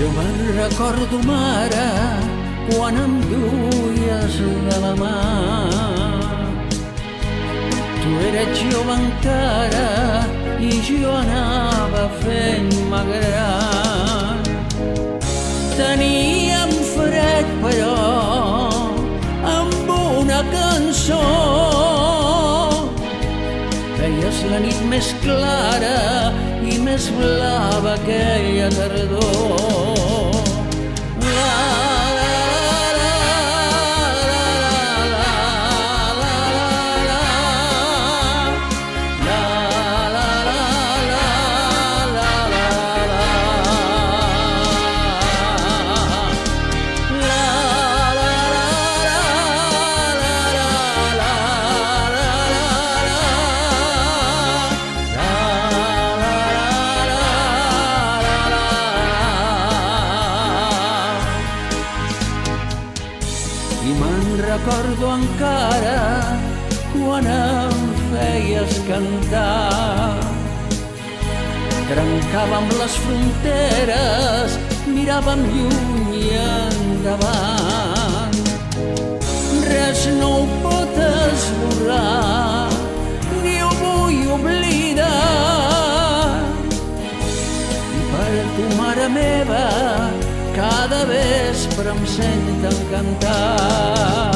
Jo me'n recordo, mare, quan em duies de la mà. Tu eres jove encara i jo anava fent-me gran. Teníem fred, però, amb una cançó veies la nit més clara i més blava aquella tardor. I me'n recordo encara quan em feies cantar. Trencàvem les fronteres, miràvem lluny i endavant. Res no ho pot esborrar, ni ho vull oblidar. I per tu, mare meva, cada vespre em senten cantar.